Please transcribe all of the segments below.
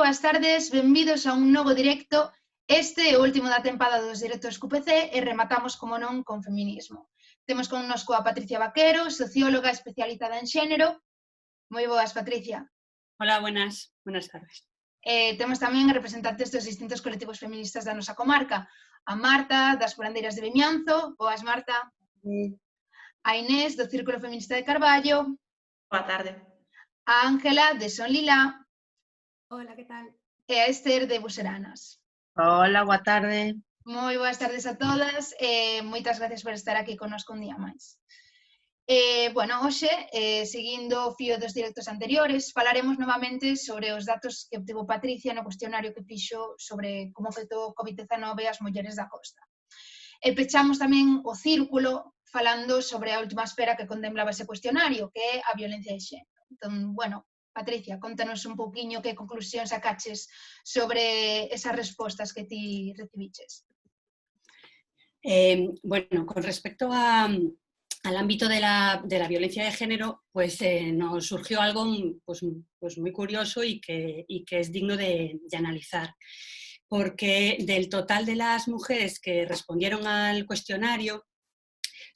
boas tardes, benvidos a un novo directo. Este é o último da tempada dos directos QPC e rematamos, como non, con feminismo. Temos connosco a Patricia Vaquero, socióloga especializada en xénero. Moi boas, Patricia. Hola, buenas tardes. Temos tamén representantes dos distintos colectivos feministas da nosa comarca. A Marta, das Curandeiras de Vimianzo. Boas, Marta. A Inés, do Círculo Feminista de Carballo. Boa tarde. A Ángela, de Son Lila. Hola, que tal? E a Esther, de Buseranas. Hola, boa tarde. Moi boas tardes a todas e moitas gracias por estar aquí connosco un día máis. Bueno, hoxe, seguindo o fío dos directos anteriores, falaremos novamente sobre os datos que obtivo Patricia no cuestionario que fixo sobre como afectou o COVID-19 ás mulleres da costa. E pechamos tamén o círculo falando sobre a última esfera que contemplaba ese cuestionario, que é a violencia de xénero. Entón, bueno, Patricia, contanos un pouquiño que conclusións sacaches sobre esas respostas que ti recibiches. Bueno, con respecto al ámbito de la violencia de género, pues nos surgió algo pues muy curioso y que es digno de analizar. Porque del total de las mujeres que respondieron al cuestionario,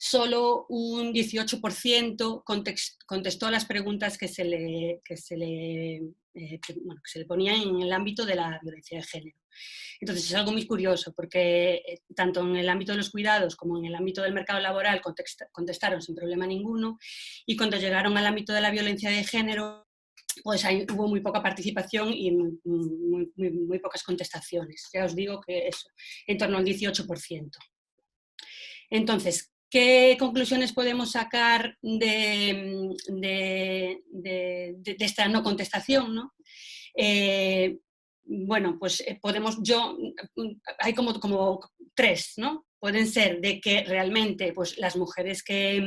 solo un 18% contestó a las preguntas que se le ponían en el ámbito de la violencia de género. Entonces es algo muy curioso porque tanto en el ámbito de los cuidados como en el ámbito del mercado laboral contestaron sin problema ninguno, y cuando llegaron al ámbito de la violencia de género, pues ahí hubo muy poca participación y muy pocas contestaciones. Ya os digo que eso, en torno al 18%. Entonces, ¿qué conclusiones podemos sacar de esta no contestación, ¿no? Bueno, pues hay como tres, ¿no? Pueden ser de que realmente pues, las mujeres que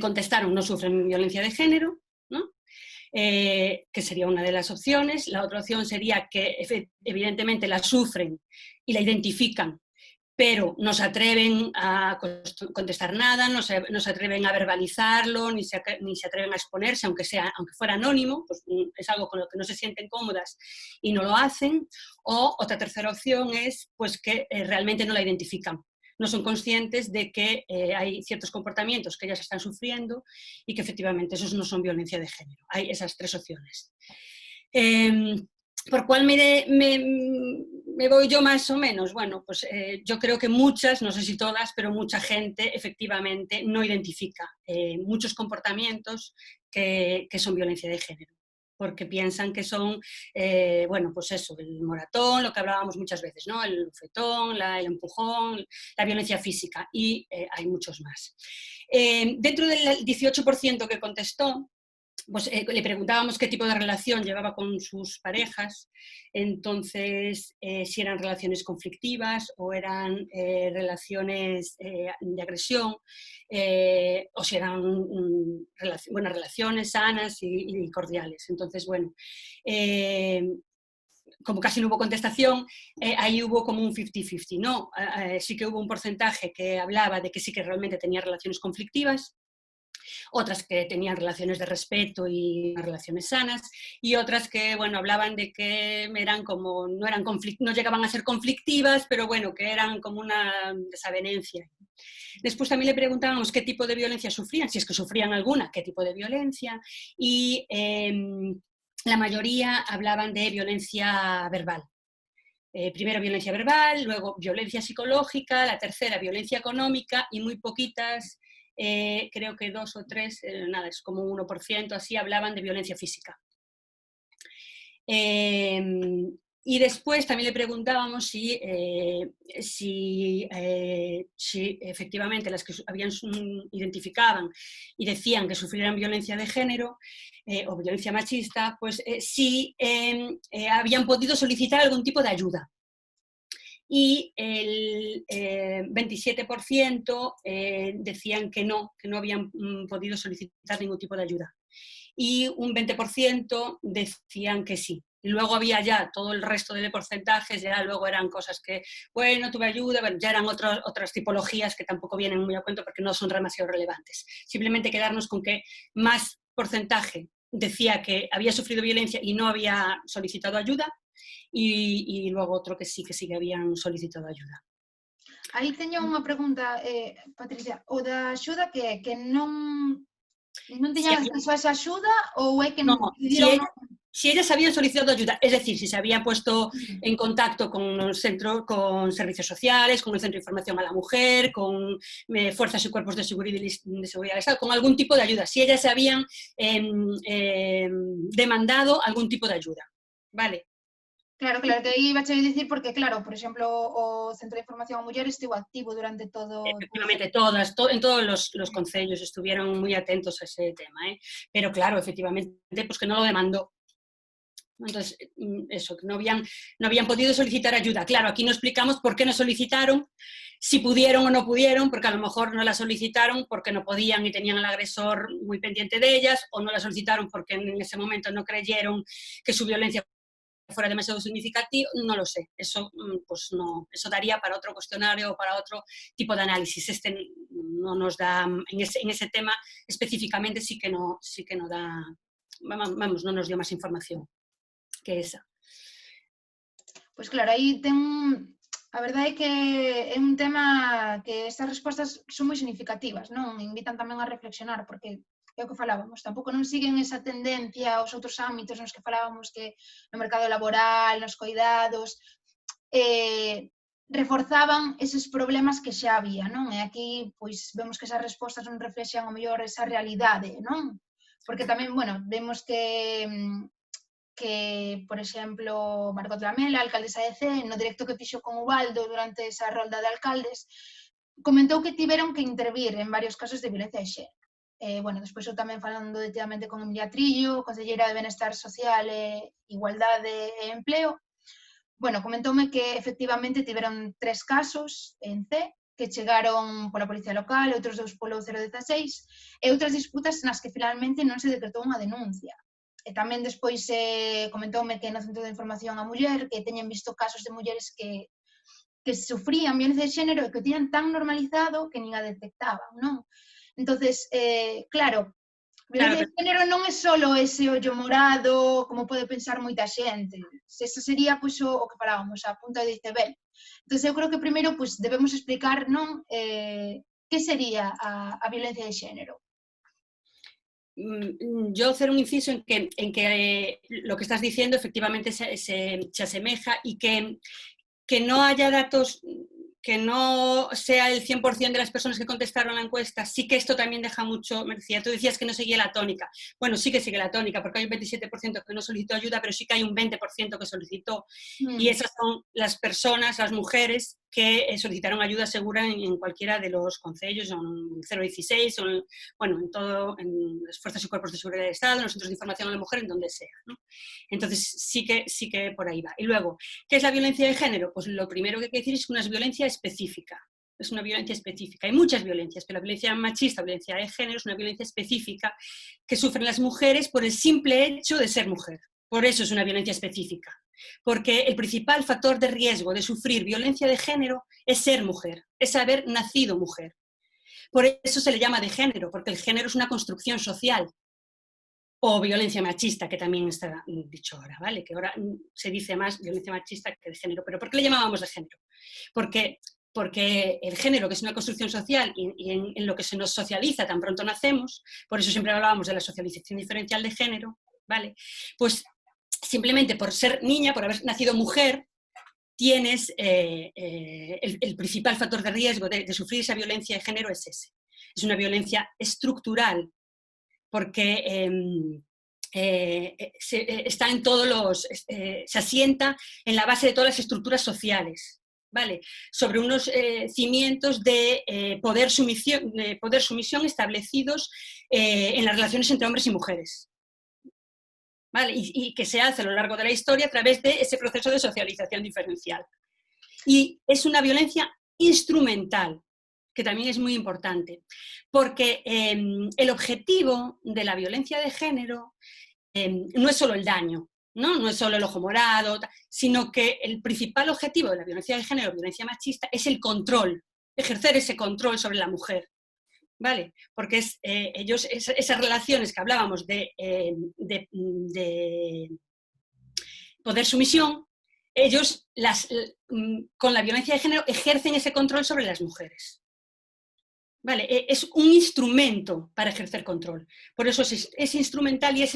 contestaron no sufren violencia de género, ¿no? Que sería una de las opciones. La otra opción sería que evidentemente la sufren y la identifican, pero no se atreven a contestar nada, no se atreven a verbalizarlo, ni se atreven a exponerse, aunque fuera anónimo, pues es algo con lo que no se sienten cómodas y no lo hacen. O otra tercera opción es pues, que realmente no la identifican, no son conscientes de que hay ciertos comportamientos que ellas están sufriendo y que efectivamente esos no son violencia de género. Hay esas tres opciones. ¿Por cuál me voy yo más o menos? Bueno, pues yo creo que muchas, no sé si todas, pero mucha gente efectivamente no identifica muchos comportamientos que son violencia de género, porque piensan que son, bueno, pues eso, el moratón, lo que hablábamos muchas veces, ¿no? El bofetón, el empujón, la violencia física, y hay muchos más. Dentro del 18% que contestó, pues le preguntábamos qué tipo de relación llevaba con sus parejas. Entonces si eran relaciones conflictivas o eran relaciones de agresión, o si eran buenas relaciones, sanas y cordiales. Entonces, bueno, como casi no hubo contestación, ahí hubo como un 50-50, ¿no? Sí que hubo un porcentaje que hablaba de que sí que realmente tenía relaciones conflictivas, otras que tenían relaciones de respeto y relaciones sanas, y otras que, bueno, hablaban de que eran como, no llegaban a ser conflictivas, pero bueno, que eran como una desavenencia. Después también le preguntábamos qué tipo de violencia sufrían, si es que sufrían alguna, qué tipo de violencia, y la mayoría hablaban de violencia verbal. Primero violencia verbal, luego violencia psicológica, la tercera violencia económica, y muy poquitas, creo que 2 o 3, nada, es como un 1%, así hablaban de violencia física. Y después también le preguntábamos si efectivamente las que identificaban y decían que sufrieran violencia de género o violencia machista, pues si habían podido solicitar algún tipo de ayuda. Y el 27% decían que no habían podido solicitar ningún tipo de ayuda. Y un 20% decían que sí. Y luego había ya todo el resto de porcentajes, ya luego eran cosas que, bueno, tuve ayuda, bueno, ya eran otras tipologías que tampoco vienen muy a cuento porque no son demasiado relevantes. Simplemente quedarnos con que más porcentaje decía que había sufrido violencia y no había solicitado ayuda, y luego otro que sí que habían solicitado ayuda. Aí teño unha pregunta, Patricia, o da axuda que non Si teñan había, acceso a esa axuda ou é que no, decidieron si ellas habían solicitado ayuda, es decir, si se habían puesto en contacto con un centro, con servicios sociales, con el Centro de Información a la Mujer, con fuerzas y cuerpos de seguridad del Estado, con algún tipo de ayuda, si ellas se habían demandado algún tipo de ayuda, ¿vale? Claro, que aí iba a dicir porque, claro, por exemplo, o Centro de Información a Muller estivo activo durante todo... Efectivamente, en todos los concellos estuvieron muy atentos a ese tema, ¿eh? Pero claro, efectivamente, pues que no lo demandó. Entonces, eso, que no habían podido solicitar ayuda. Claro, aquí no explicamos por qué no solicitaron, si pudieron o no pudieron, porque a lo mejor no la solicitaron porque no podían y tenían al agresor muy pendiente de ellas, o no la solicitaron porque en ese momento no creyeron que su violencia fuera demasiado significativo, no lo sé. Eso, pues no, eso daría para otro cuestionario o para otro tipo de análisis. Este no nos da, en ese tema específicamente sí que no da, vamos, no nos dio más información que esa. Pois claro, aí a verdade é que é un tema que estas respostas son moi significativas, non? Invitan tamén a reflexionar, porque é o que falábamos, tampouco non siguen esa tendencia aos outros ámbitos nos que falábamos que no mercado laboral, nos coidados, reforzaban eses problemas que xa había, non? E aquí, pois, vemos que esas respostas non reflexan o mellor esa realidade, non? Porque tamén, bueno, vemos que, por exemplo, Margot Lamela, alcaldesa de Cee, no directo que fixo con Ubaldo durante esa rolda de alcaldes, comentou que tiveron que intervir en varios casos de violencia de xénero. Bueno, despois eu tamén falando detidamente con Emilia Trillo, conselleira de Benestar Social e Igualdade e Empleo, bueno, comentoume que efectivamente tiveron 3 casos en C, que chegaron pola Policía Local, outros 2 polo 016, e outras disputas nas que finalmente non se decretou unha denuncia. E tamén despois comentoume que no Centro de Información a Muller que teñen visto casos de mulleres que sufrían violencia de xénero e que o tiñan tan normalizado que nin a detectaban, non? Entonces, claro, violencia de xénero non é só ese ollo morado, como pode pensar moita xente. Esa sería pois, o que falábamos, a punta do iceberg. Entón, eu creo que primeiro pois, debemos explicar non que sería a violencia de xénero. Yo hacer un inciso en que lo que estás diciendo efectivamente se asemeja y que no haya datos, que no sea el 100% de las personas que contestaron la encuesta, sí que esto también deja mucho, me decía, tú decías que no seguía la tónica. Bueno, sí que sigue la tónica, porque hay un 27% que no solicitó ayuda, pero sí que hay un 20% que solicitó. Y esas son las personas, las mujeres, que solicitaron ayuda segura en cualquiera de los concellos, en 016, o en las fuerzas y cuerpos de seguridad del Estado, en los centros de información a la mujer, en donde sea, ¿no? Entonces sí que por ahí va. Y luego, ¿qué es la violencia de género? Pues lo primero que hay que decir es que una violencia específica. Es una violencia específica. Hay muchas violencias, pero la violencia machista, la violencia de género, es una violencia específica que sufren las mujeres por el simple hecho de ser mujer. Por eso es una violencia específica. Porque el principal factor de riesgo de sufrir violencia de género es ser mujer, es haber nacido mujer. Por eso se le llama de género, porque el género es una construcción social. O violencia machista, que también está dicho ahora, ¿vale? Que ahora se dice más violencia machista que de género. ¿Pero por qué le llamábamos de género? Porque el género, que es una construcción social y en lo que se nos socializa tan pronto nacemos, por eso siempre hablábamos de la socialización diferencial de género, ¿vale? Pues simplemente por ser niña, por haber nacido mujer, tienes el principal factor de riesgo de sufrir esa violencia de género es ese. Es una violencia estructural, porque está en todos los... se asienta en la base de todas las estructuras sociales, ¿vale? Sobre unos cimientos de poder sumisión establecidos en las relaciones entre hombres y mujeres. ¿Vale? Y que se hace a lo largo de la historia a través de ese proceso de socialización diferencial. Y es una violencia instrumental, que también es muy importante, porque el objetivo de la violencia de género no es solo el daño, no es solo el ojo morado, sino que el principal objetivo de la violencia de género, violencia machista, es el control, ejercer ese control sobre la mujer. ¿vale? Porque ellos, esas relaciones que hablábamos de poder-sumisión, ellos con la violencia de género ejercen ese control sobre las mujeres. Vale, es un instrumento para ejercer control. Por eso es instrumental y es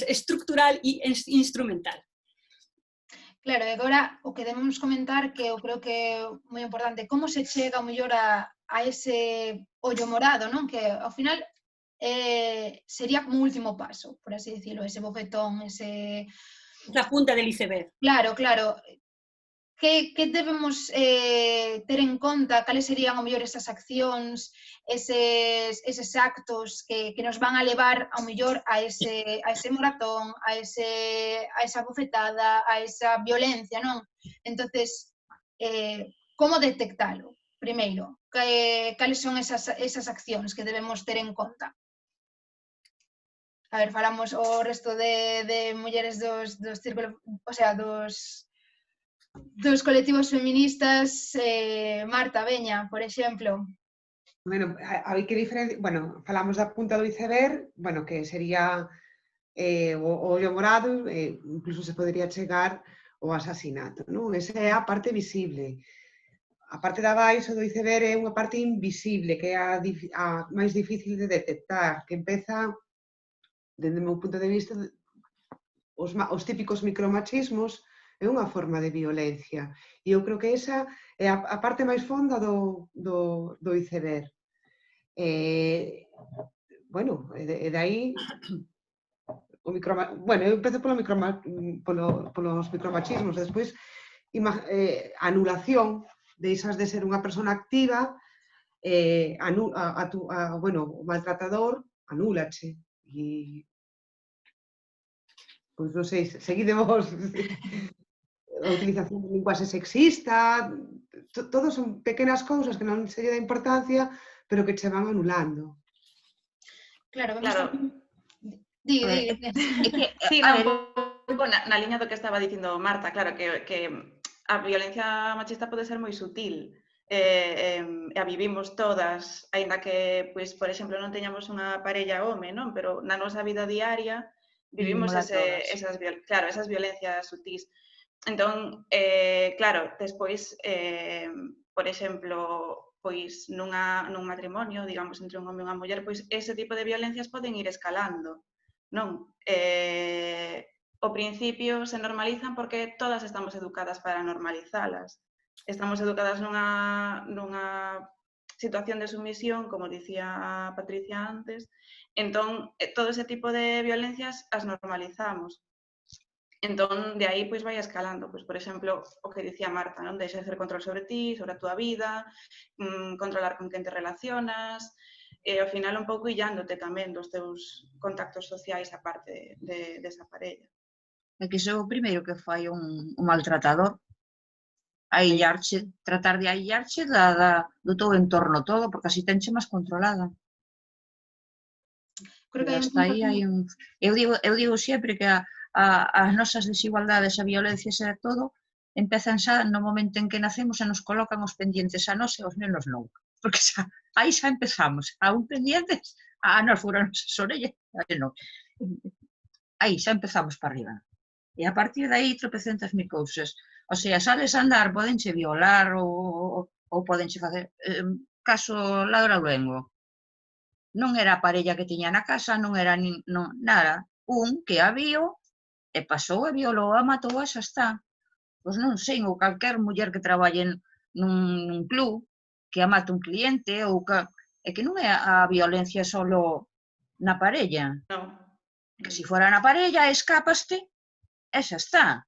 estructural y es instrumental. Claro, e agora o que debemos comentar, que eu creo que é moi importante, como se chega ao mellor a ese ollo morado, non? Que ao final sería como un último paso, por así decirlo, ese bofetón, ese... La punta del iceberg. Claro, claro. Que debemos ter en conta? Cales serían, ao mellor, esas accións, eses actos que nos van a levar, ao mellor, a ese moratón, a esa bofetada, a esa violencia, non? Entonces, como detectalo? Primeiro, cales son esas accións que debemos ter en conta? A ver, falamos o resto de mulleres dos círculos, o sea, dos colectivos feministas, Marta, veña, por exemplo. Bueno, hai que diferenciar, bueno, falamos da punta do iceberg, bueno, que sería o ollo morado, incluso se podería chegar ao asasinato, non? Esa é a parte visible. A parte de abaixo do iceberg é unha parte invisible, que é a máis difícil de detectar, que empeza, dende o meu punto de vista, os típicos micromachismos, é unha forma de violencia. E eu creo que esa é a parte máis fonda do iceberg. Bueno, e dai... Bueno, eu empezo polos micromachismos, despois a anulación, deixas de ser unha persona activa, bueno, o maltratador anúlache. E, pois non sei, seguidemos... A utilización de linguaxe sexista, todo son pequenas cousas que non se lle dá importancia, pero que che van anulando. Claro, vamos a... Digue. Sí, un pouco na liña do que estaba dicindo Marta, claro, que a violencia machista pode ser moi sutil, e a vivimos todas, aínda que, pois, por exemplo, non teñamos unha parella home, non? Pero na nosa vida diaria vivimos esas violencias sutís. Entón, claro, despois, por exemplo, pois nun matrimonio, digamos, entre un home e unha muller, pois ese tipo de violencias poden ir escalando, non? Ao principio se normalizan porque todas estamos educadas para normalizalas. Estamos educadas nunha situación de sumisión, como dicía Patricia antes, entón todo ese tipo de violencias as normalizamos. Entón, de aí, pois, vai escalando. Pois, por exemplo, o que dicía Marta, non? De exercer control sobre ti, sobre a túa vida, controlar con quen te relacionas, e ao final un pouco illándote tamén dos teus contactos sociais a parte desa parella. É que iso é o primeiro que fai un maltratador, aillarche, tratar de aillarche do teu entorno todo, porque así tenche máis controlada. Creo que hai un... Eu digo sempre que as nosas desigualdades, a violencia e todo, empezan xa no momento en que nacemos e nos colocan os pendientes a nós e aos nenos non. Porque aí xa empezamos, a un pendientes, a nós fueron as orellas, aí xa empezamos para arriba. E a partir de aí tropecentas mil cousas. O sea, sales a andar, podenche violar ou podenche facer... Caso Laura Luengo. Non era a parella que tiña na casa, non era nada. Un que a viu e pasou e violou, a matou, xa está. Pois non sei, ou calquer muller que traballe nun club, que a mate un cliente, ou que... É que non é a violencia só na parella. Non. Que se fora na parella, escapaste, e xa está.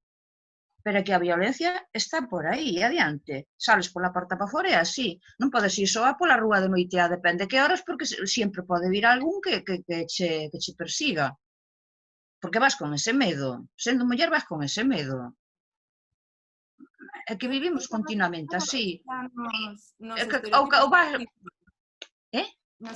Pero é que a violencia está por aí, adiante. Sales pola porta para fora e así. Non podes ir só pola rúa de noite a depende que horas, porque sempre pode vir algún que che persiga. Porque vas con ese medo. Sendo muller vas con ese medo. É que vivimos continuamente así. Nos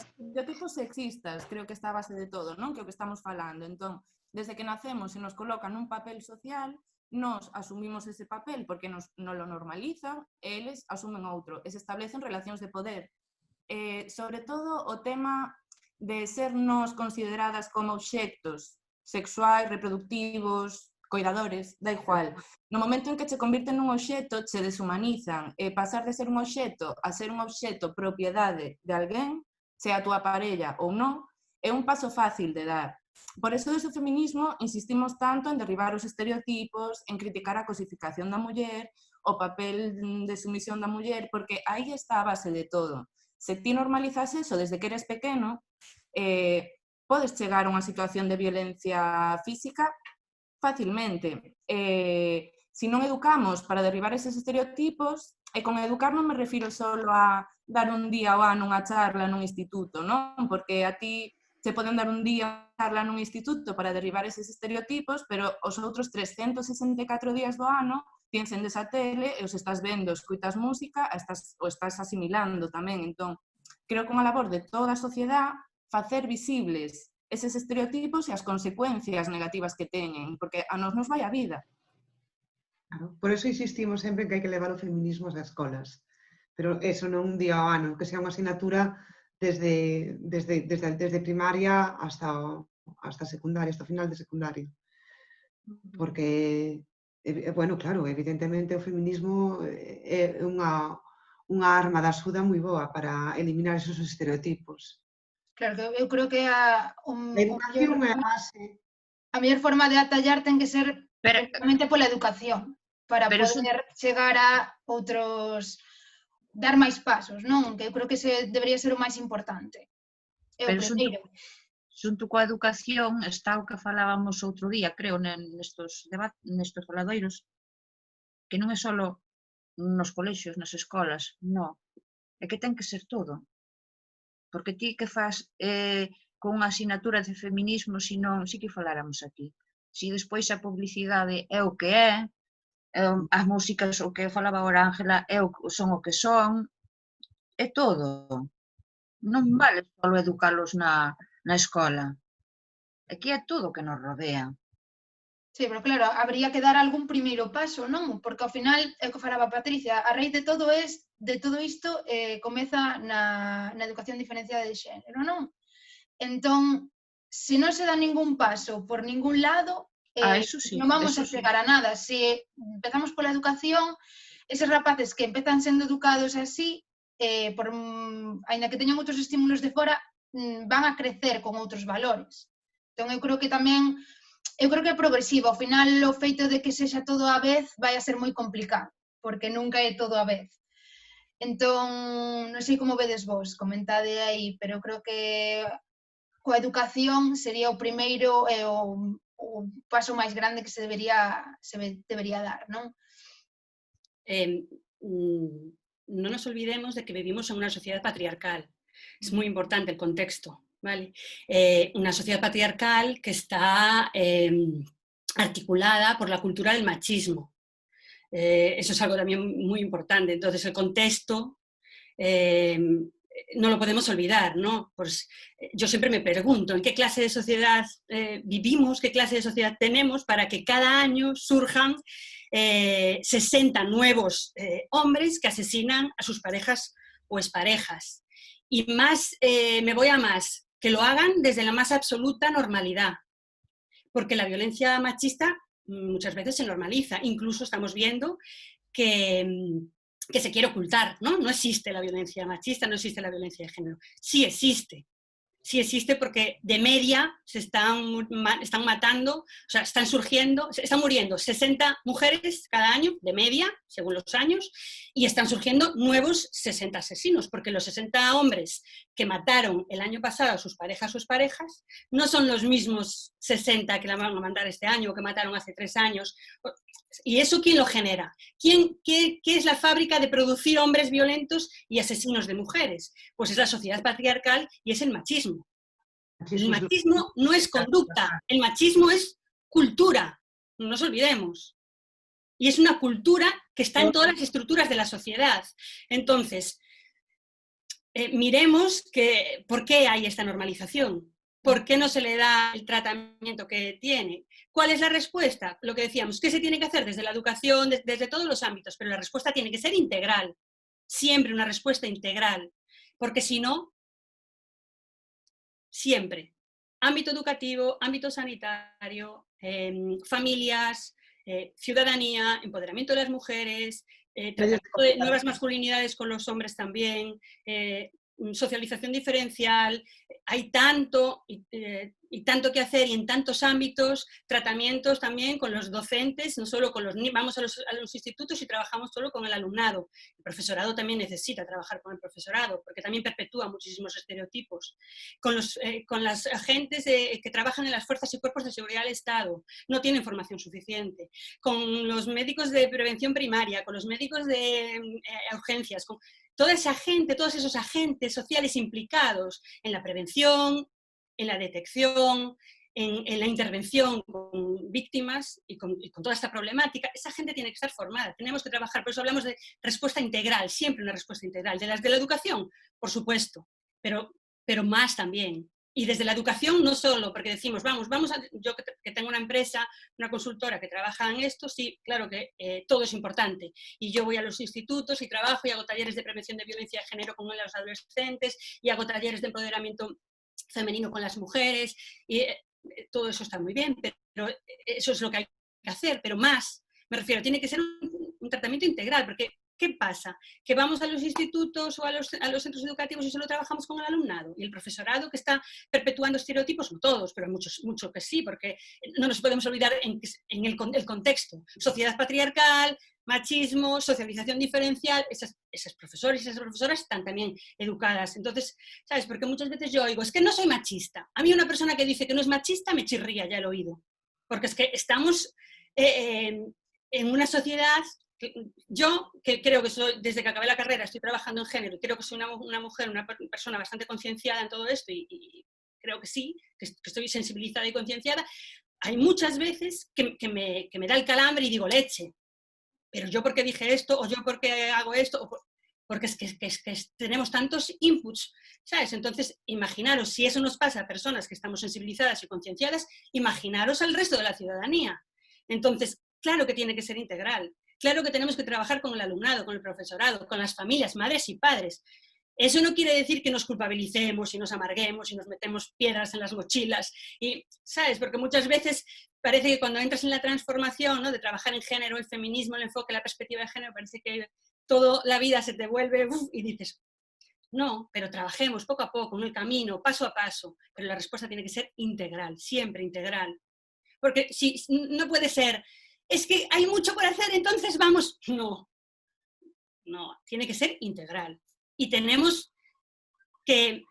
estereotipos sexistas, creo que está a base de todo, non? Que o que estamos falando. Entón, desde que nacemos e nos colocan un papel social, nos asumimos ese papel porque nos lo normalizan, eles asumen outro, e se establecen relacións de poder sobre todo o tema de sernos consideradas como obxectos sexuais, reproductivos, coidadores, da igual. No momento en que che convirten nun obxecto, che deshumanizan, e pasar de ser un obxecto a ser un obxecto propiedade de alguén, sea a túa parella ou non, é un paso fácil de dar. Por eso, desde o feminismo, insistimos tanto en derribar os estereotipos, en criticar a cosificación da muller, o papel de sumisión da muller, porque aí está a base de todo. Se ti normalizas eso desde que eres pequeno, podes chegar a unha situación de violencia física facilmente. Se non educamos para derribar eses estereotipos, e con educar non me refiro só a dar un día ao ano unha charla nun instituto, non? Porque a ti se poden dar un día unha charla nun instituto para derribar eses estereotipos, pero os outros 364 días do ano ti encendes a tele e os estás vendo, escuitas música, o estás asimilando tamén. Entón, creo que unha labor de toda a sociedade facer visibles eses estereotipos e as consecuencias negativas que teñen, porque a nos vai a vida. Claro, por eso insistimos sempre en que hai que levar o feminismo ás escolas. Pero eso non un día ao ano, que sea unha asignatura desde primaria hasta secundaria, hasta o final de secundaria. Porque, bueno, claro, evidentemente o feminismo é unha arma de axuda moi boa para eliminar esos estereotipos. Claro, que eu creo que a educación é a base. A mellor forma de atallar ten que ser precisamente pola educación, para poder chegar a outros, dar máis pasos, non? Que eu creo que ese debería ser o máis importante. É o primeiro. Xunto coa educación está o que falábamos outro día, creo, nestos faladoiros, que non é só nos colexios, nas escolas, non. É que ten que ser todo. Porque ti que faz con unha asignatura de feminismo, si non, si que faláramos aquí. Si despois a publicidade é o que é, as músicas, o que falaba agora Ángela, son o que son, é todo. Non vale só educalos na escola. Aquí é todo o que nos rodea. Sí, pero claro, habría que dar algún primeiro paso, non? Porque ao final, é o que falaba Patricia, a raíz de todo isto comeza na educación diferenciada de xénero, non? Entón, se non se dá ningún paso por ningún lado, non vamos a chegar a nada. Se empezamos pola educación, eses rapaces que empezan sendo educados así, aínda que teñan outros estímulos de fora, van a crecer con outros valores. Entón, eu creo que é progresivo. Ao final, o feito de que sexa todo á vez vai a ser moi complicado, porque nunca é todo á vez. Entón, non sei como vedes vos, comentade aí, pero eu creo que coa educación sería o primeiro e o paso máis grande que se debería dar, non? No nos olvidemos de que vivimos en una sociedad patriarcal. Es muy importante el contexto, ¿vale? Una sociedad patriarcal que está articulada por la cultura del machismo. Eso es algo también muy importante. Entonces, el contexto no lo podemos olvidar, ¿no? Pues yo siempre me pregunto en qué clase de sociedad vivimos, qué clase de sociedad tenemos para que cada año surjan 60 nuevos hombres que asesinan a sus parejas o exparejas. Y más, me voy a más, que lo hagan desde la más absoluta normalidad. Porque la violencia machista muchas veces se normaliza. Incluso estamos viendo que se quiere ocultar, ¿no? No existe la violencia machista, no existe la violencia de género. Sí existe porque de media se están matando, o sea, están muriendo 60 mujeres cada año, de media, según los años, y están surgiendo nuevos 60 asesinos, porque los 60 hombres que mataron el año pasado a sus parejas o exparejas no son los mismos 60 que la van a matar este año o que mataron hace 3 años. ¿Y eso quién lo genera? ¿Qué es la fábrica de producir hombres violentos y asesinos de mujeres? Pues es la sociedad patriarcal y es el machismo. El machismo no es conducta, el machismo es cultura, no nos olvidemos. Y es una cultura que está en todas las estructuras de la sociedad. Entonces, miremos por qué hay esta normalización. ¿Por qué no se le da el tratamiento que tiene? ¿Cuál es la respuesta? Lo que decíamos, ¿qué se tiene que hacer desde la educación, desde todos los ámbitos? Pero la respuesta tiene que ser integral, siempre una respuesta integral. porque si no, siempre, ámbito educativo, ámbito sanitario, familias, ciudadanía, empoderamiento de las mujeres, tratamiento de nuevas masculinidades con los hombres también, socialización diferencial, hay tanto y tanto que hacer y en tantos ámbitos, tratamientos también con los docentes, no solo con los niños, vamos a los institutos y trabajamos solo con el alumnado. El profesorado también necesita trabajar con el profesorado, porque también perpetúa muchísimos estereotipos. Con las agentes que trabajan en las fuerzas y cuerpos de seguridad del Estado, no tienen formación suficiente. Con los médicos de prevención primaria, con los médicos de urgencias, con toda esa gente, todos esos agentes sociales implicados en la prevención, en la detección, en la intervención con víctimas y con toda esta problemática, esa gente tiene que estar formada, tenemos que trabajar, por eso hablamos de respuesta integral, siempre una respuesta integral, de las de la educación, por supuesto, pero más también. Y desde la educación no solo, porque decimos, yo que tengo una empresa, una consultora que trabaja en esto, sí, claro que todo es importante. Y yo voy a los institutos y trabajo y hago talleres de prevención de violencia de género con los adolescentes y hago talleres de empoderamiento femenino con las mujeres. Y todo eso está muy bien, pero eso es lo que hay que hacer. Pero más, me refiero, tiene que ser un tratamiento integral, porque ¿qué pasa? Que vamos a los institutos o a los centros educativos y solo trabajamos con el alumnado y el profesorado que está perpetuando estereotipos, no todos, pero mucho que sí, porque no nos podemos olvidar en el contexto. Sociedad patriarcal, machismo, socialización diferencial, esas profesores y esas profesoras están también educadas. Entonces, ¿sabes? Porque muchas veces yo oigo, es que no soy machista. A mí una persona que dice que no es machista me chirría ya el oído. Porque es que estamos en una sociedad. Yo, que creo que soy, desde que acabé la carrera estoy trabajando en género y creo que soy una mujer, una persona bastante concienciada en todo esto y creo que sí, que estoy sensibilizada y concienciada, hay muchas veces que me da el calambre y digo leche, pero yo porque dije esto o yo porque hago esto, porque es que tenemos tantos inputs, ¿sabes? Entonces, imaginaros, si eso nos pasa a personas que estamos sensibilizadas y concienciadas, imaginaros al resto de la ciudadanía. Entonces, claro que tiene que ser integral. Claro que tenemos que trabajar con el alumnado, con el profesorado, con las familias, madres y padres. Eso no quiere decir que nos culpabilicemos y nos amarguemos y nos metemos piedras en las mochilas. Y, ¿sabes? Porque muchas veces parece que cuando entras en la transformación, ¿no? De trabajar en género, el feminismo, el enfoque, la perspectiva de género, parece que toda la vida se te vuelve y dices, no, pero trabajemos poco a poco, en el camino, paso a paso. Pero la respuesta tiene que ser integral, siempre integral. Porque si no puede ser, es que hay mucho por hacer, entonces vamos. No, tiene que ser integral. Y tenemos que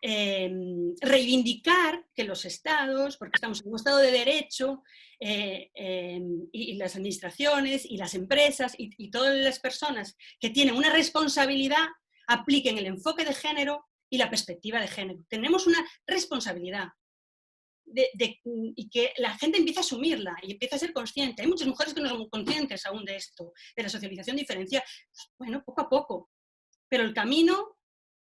reivindicar que los estados, porque estamos en un estado de derecho, y las administraciones y las empresas y todas las personas que tienen una responsabilidad apliquen el enfoque de género y la perspectiva de género. Tenemos una responsabilidad. Y que la gente empiece a asumirla y empiece a ser consciente. Hay muchas mujeres que no son conscientes aún de esto, de la socialización diferencial. Bueno, poco a poco. Pero el camino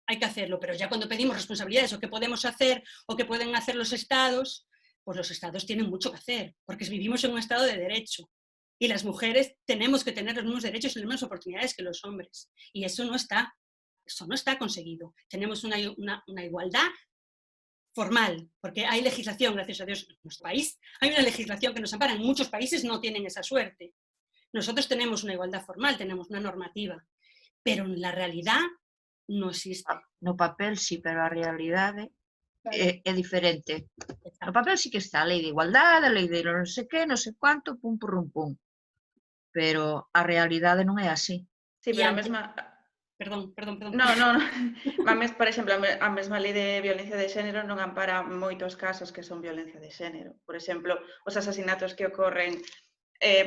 hay que hacerlo. Pero ya cuando pedimos responsabilidades o qué podemos hacer o qué pueden hacer los estados, pues los estados tienen mucho que hacer, porque vivimos en un estado de derecho. Y las mujeres tenemos que tener los mismos derechos y las mismas oportunidades que los hombres. Y eso no está conseguido. Tenemos una igualdad formal, porque hay legislación, gracias a Dios, en nuestro país, hay una legislación que nos ampara. En muchos países no tienen esa suerte. Nosotros tenemos una igualdad formal, tenemos una normativa, pero en la realidad no existe. No papel sí, pero a realidade é diferente. No papel sí que está a lei de igualdade, a lei de non sei que, non sei cuánto, pum, pum, pero a realidade non é así. Sí, pero a mesma... Perdón. No. Por exemplo, a mesma lei de violencia de xénero non ampara moitos casos que son violencia de xénero. Por exemplo, os asasinatos que ocorren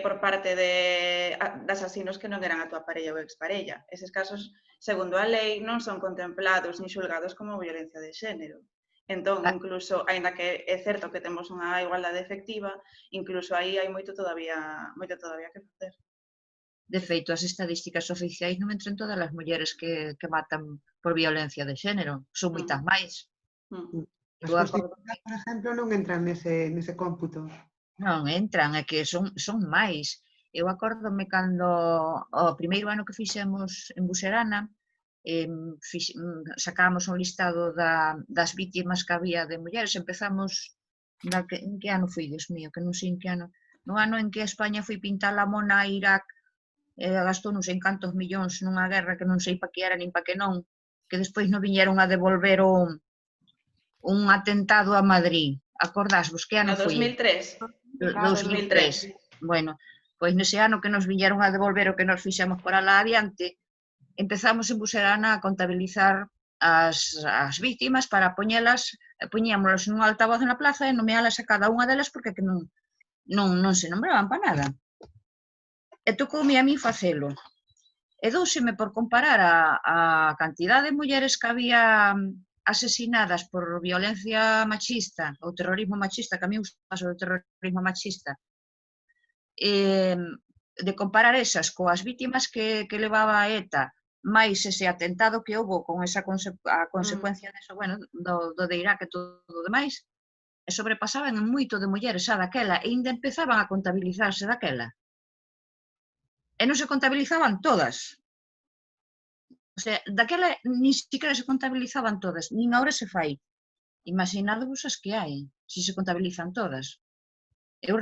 por parte de asasinos que non eran a túa parella ou exparella. Eses casos, segundo a lei, non son contemplados ni xulgados como violencia de xénero. Entón, incluso, aínda que é certo que temos unha igualdade efectiva, incluso aí hai moito todavía que facer. De feito, as estadísticas oficiais non entran todas as mulleres que matan por violencia de xénero. Son moitas máis. As prostitutas, por exemplo, non entran nese cómputo. Non entran, é que son máis. Eu acórdome cando o primeiro ano que fixemos en Buserana, sacábamos un listado das vítimas que había de mulleres, empezamos, en que ano foi, Dios mío, que non sei en que ano, no ano en que España foi pintar a mona a Irak, gastou non sei cantos millóns nunha guerra que non sei pa que era nin pa que non, que despois non viñeron a devolver un atentado a Madrid. Acordásvos que ano No foi? 2003. 2003. Bueno, pois nese ano que nos viñeron a devolver o que nos fixemos por alá adiante, empezamos en Buserana a contabilizar as vítimas para poñíamolas nun altavoz na plaza e nomealas a cada unha delas porque que non se nombraban para nada. E tocoume a mí facelo. E douseme por comparar a cantidad de mulleres que había asesinadas por violencia machista ou terrorismo machista, que a mí gusta máis o terrorismo machista, de comparar esas coas vítimas que levaba a ETA, máis ese atentado que houve con esa consecuencia deso, bueno, do de Irak e todo o demais, e sobrepasaban en moito de mulleres a daquela, e ainda empezaban a contabilizarse daquela. E non se contabilizaban todas. O sea, daquela ni siquiera se contabilizaban todas, nin agora se fai. Imaginadvos as que hai, se se contabilizan todas. Eu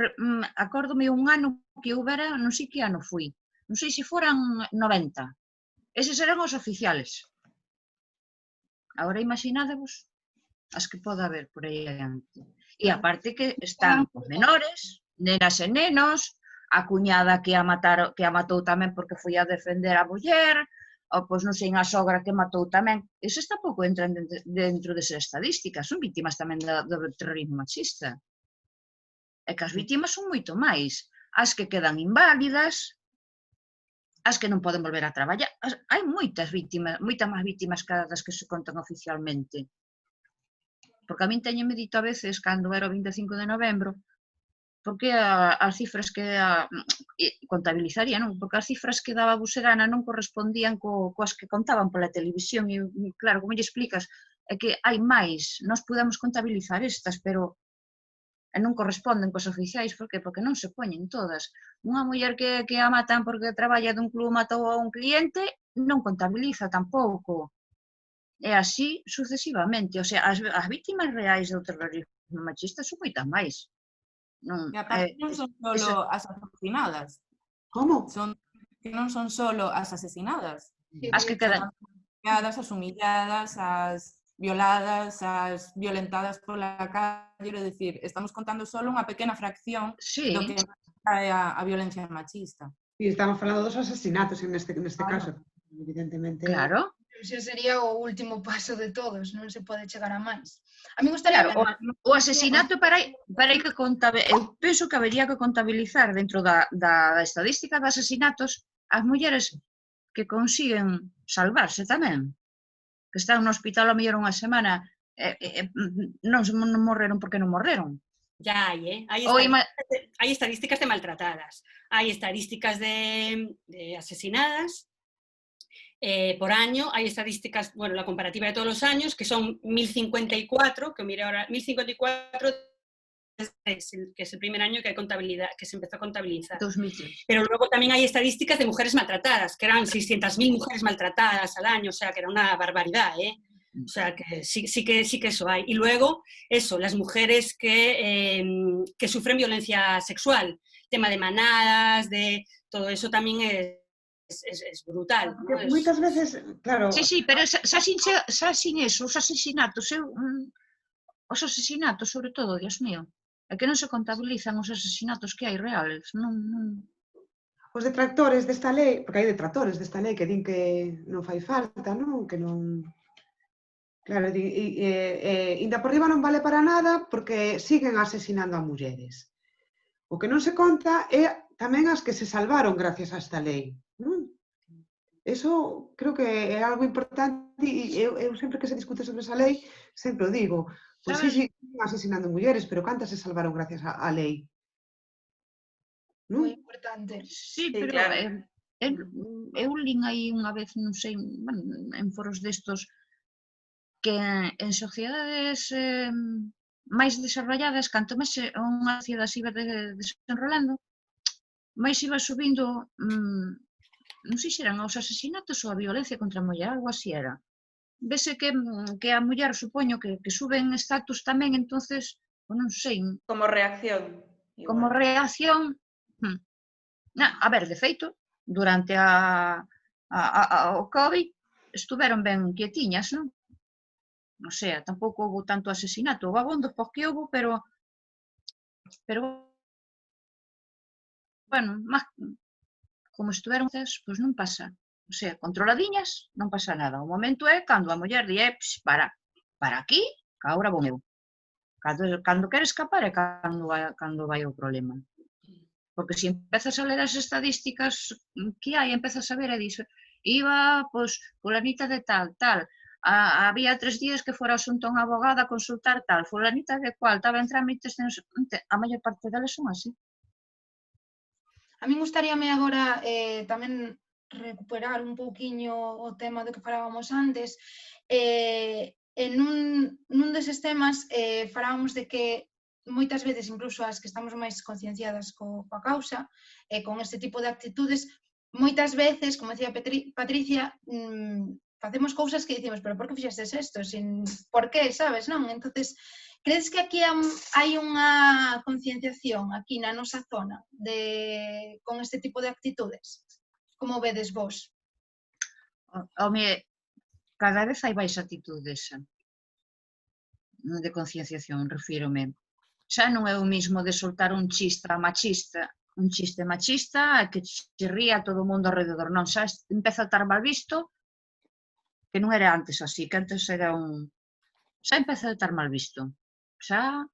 acórdome un ano que houbera, non sei que ano fui, non sei se foran 90. Eses eran os oficiales. Agora imaginadvos as que pode haber por aí adiante. E aparte que están os menores, nenas e nenos, a cuñada que a matou tamén porque foi a defender a muller, ou pois non sei, a sogra que matou tamén. Eses tampouco entran dentro desas estadísticas, son vítimas tamén do terrorismo machista. É que as vítimas son moito máis. As que quedan inválidas, as que non poden volver a traballar. Hai moitas máis vítimas que das que se contan oficialmente. Porque a min teñenme dito a veces, cando era o 25 de novembro, porque as cifras que contabilizaría, non? Porque as cifras que daba Buserana non correspondían coas que contaban pola televisión. E claro, como lle explicas, é que hai máis. Nós podemos contabilizar estas, pero non corresponden cos oficiais. Por que? Porque non se poñen todas. Unha muller que a matan porque traballa dun club, matou a un cliente, non contabiliza tampouco. E así sucesivamente. O sea, as vítimas reais do terrorismo machista son moitas máis. E aparte non son solo as asesinadas. Como? Que non son solo as asesinadas. As que quedan. As humilladas, as violadas, as violentadas pola calle, quero dicir, estamos contando solo unha pequena fracción do que é a violencia machista. E estamos falando dos asesinatos neste caso, evidentemente. Claro. Ese sería o último paso de todos, non se pode chegar a máis. A mí gustaría... Claro, o asesinato para que eu penso que habería que contabilizar dentro da estadística de asesinatos as mulleres que consiguen salvarse tamén, que están no hospital a mellor unha semana, non morreron porque non morreron. Ya hai, hai estadísticas de maltratadas, hai estadísticas de asesinadas por año, hay estadísticas, bueno, la comparativa de todos los años, que son 1054, que mire ahora, 1054 que es el primer año que se empezó a contabilizar. 2003. Pero luego también hay estadísticas de mujeres maltratadas, que eran 600.000 mujeres maltratadas al año, o sea, que era una barbaridad, ¿eh? O sea, que sí que eso hay. Y luego, eso, las mujeres que sufren violencia sexual, tema de manadas, de todo eso también es brutal. Porque moitas veces, claro... Sí, pero xa sin eso, os asesinatos, sobre todo, Dios mío, é que non se contabilizan os asesinatos que hai reales, non... Os detractores desta lei, porque hai detractores desta lei que din que non fai falta, non? Que non... Claro, ainda por riba non vale para nada porque siguen asesinando a mulleres. O que non se conta é tamén as que se salvaron gracias a esta lei, non? Eso creo que é algo importante e eu sempre que se discute sobre esa lei sempre o digo. Pois sí, siguen asesinando mulleres, pero cantas se salvaron gracias á lei? Moi importante. Sí, pero eu lín aí unha vez, non sei, en foros destos, que en sociedades máis desarrolladas, canto máis unha sociedade se iba desenrolando, máis iba subindo non sei se eran os asesinatos ou a violencia contra a muller, algo así era. Vese que a muller, supoño, que suben estatus tamén, entonces, non sei, Como reacción. como Igual. reacción... A ver, de feito, durante o COVID estuveron ben quietiñas, non? O sea, tampouco houve tanto asesinato. Houve abondos porque houve, pero bueno, como estuveron, pois non pasa. O sea, controladiñas, non pasa nada. O momento é cando a muller di, para aquí, que agora vou eu. Cando quere escapar é cando vai o problema. Porque se empezas a ler as estadísticas que hai, empezas a ver e dis, iba, pois, fulanita de tal, había 3 días que fora asunto a unha abogada a consultar tal, fulanita de cual, estaba en trámites, a maior parte delas son así. A min gustaríame agora tamén recuperar un pouquiño o tema do que falábamos antes. En nun deses temas falábamos de que moitas veces, incluso as que estamos máis concienciadas coa causa, con este tipo de actitudes, moitas veces, como decía Patricia, facemos cousas que dicimos, pero por que fixestes isto? Por que, sabes, non? Entonces, credes que aquí hai unha concienciación aquí na nosa zona con este tipo de actitudes? Como vedes vos? Home, cada vez hai máis actitudes de concienciación, refírome. Xa non é o mismo de soltar un chiste machista e que che ría todo o mundo alrededor. Non, xa empeza a estar mal visto, que non era antes así, que antes era un... Xa empeza a estar mal visto. Xa...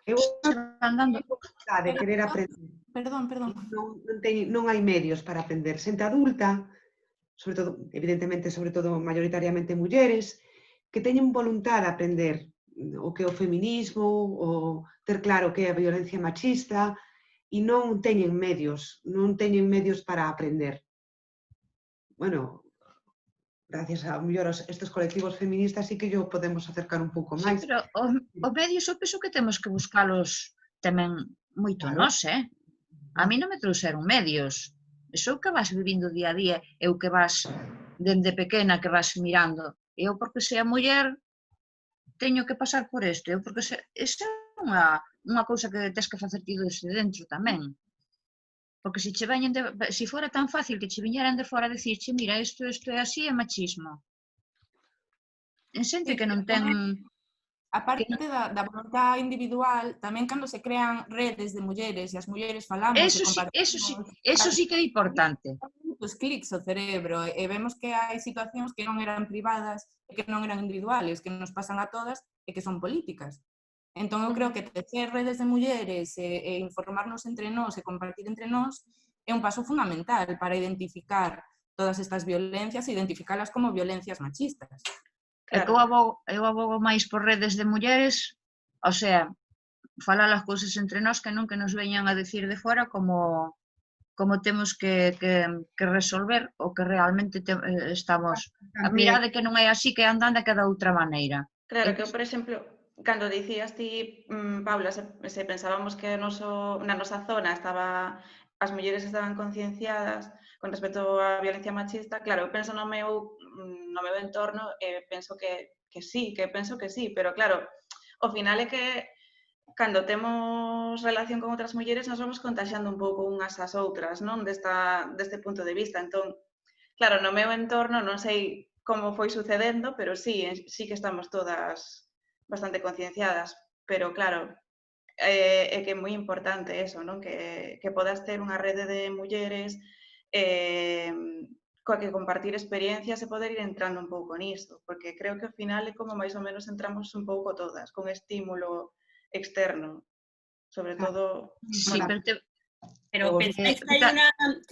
Eu andando... de querer aprender. Perdón. Non hai medios para aprender. Xente adulta, sobre todo, evidentemente, sobre todo maioritariamente mulleres, que teñen voluntad de aprender o que é o feminismo, o ter claro que é a violencia machista, e non teñen medios para aprender. Bueno, gracias a mellor estes colectivos feministas sí que yo podemos acercar un pouco máis. Sí, pero os medios eu penso que temos que buscalos tamén moito nós, A mí non me trouxeron medios. Eso é o que vas vivindo día a día, é o que vas dende pequena que vas mirando. Eu porque sei a muller teño que pasar por isto, eu porque esa é unha cousa que tens que facer ti desde dentro tamén. Porque se fora tan fácil que che viñeran de fora a dicirche, mira, isto é así, é machismo. En xente que non ten... A parte da voluntad individual, tamén cando se crean redes de mulleres e as mulleres falamos e compartimos... Eso sí que é importante. Os clics ao cerebro e vemos que hai situacións que non eran privadas e que non eran individuales, que nos pasan a todas e que son políticas. Entón, eu creo que tecer redes de mulleres e informarnos entre nós e compartir entre nós é un paso fundamental para identificar todas estas violencias e identificalas como violencias machistas. Claro. Eu abogo máis por redes de mulleres, o sea, falar as cousas entre nós que non que nos veñan a decir de fora como temos que resolver o que realmente estamos... A mirade que non é así, que andan de cada outra maneira. Claro, que eu, por exemplo, cando dicías ti, Paula, se pensábamos que na nosa zona as mulleres estaban concienciadas con respecto á violencia machista, claro, eu penso no meu entorno e penso que sí, pero claro, ao final é que cando temos relación con outras mulleres nos vamos contaxiando un pouco unhas ás outras, non? Deste punto de vista. Entón, claro, no meu entorno non sei como foi sucedendo, pero sí que estamos todas bastante concienciadas, pero claro, é que é moi importante eso, non? Que podas ter unha rede de mulleres coa que compartir experiencias e poder ir entrando un pouco nisto, porque creo que ao final é como máis ou menos entramos un pouco todas, con estímulo externo, sobre todo... Sí, pero pensáis que hay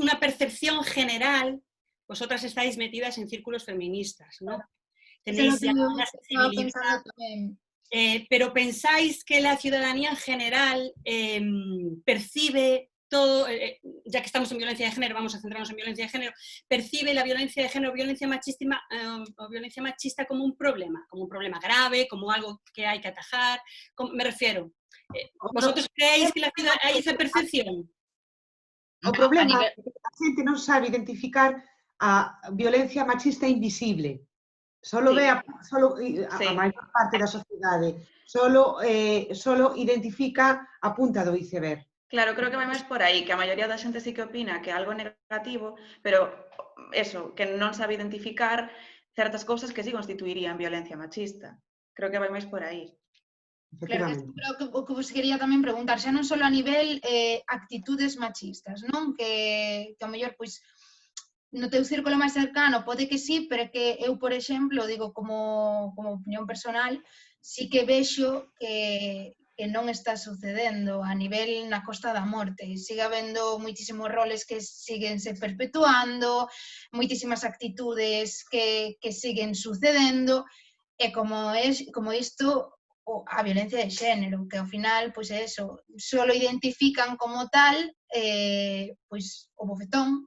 una percepción general, vosotras estáis metidas en círculos feministas, ¿no? Tenéis ya una sensibilidad... pero pensáis que la ciudadanía en general percibe todo, ya que estamos en violencia de género, vamos a centrarnos en violencia de género, percibe la violencia de género, violencia machista como un problema grave, como algo que hay que atajar, me refiero. ¿Vosotros creéis que hay esa percepción? O problema é que a xente non sabe identificar a violencia machista invisible. Solo Sí. ve a Sí. maior parte da sociedade, solo identifica a punta do iceberg. Claro, creo que vai máis por aí, que a maioría da xente sí que opina que é algo negativo, pero eso, que non sabe identificar certas cousas que sí constituirían violencia machista. Creo que vai máis por aí. Claro, que Efectivamente. creo que o que vos quería tamén preguntar, xa non só a nivel actitudes machistas, non? Que ao mellor, pois, no teu círculo máis cercano pode que sí, pero que eu, por exemplo, digo como opinión personal, sí que vexo que non está sucedendo a nivel na Costa da Morte. Sigue habendo moitísimos roles que siguen se perpetuando, moitísimas actitudes que siguen sucedendo, e como isto, a violencia de xénero, que ao final, pois é eso, só identifican como tal pois o bofetón,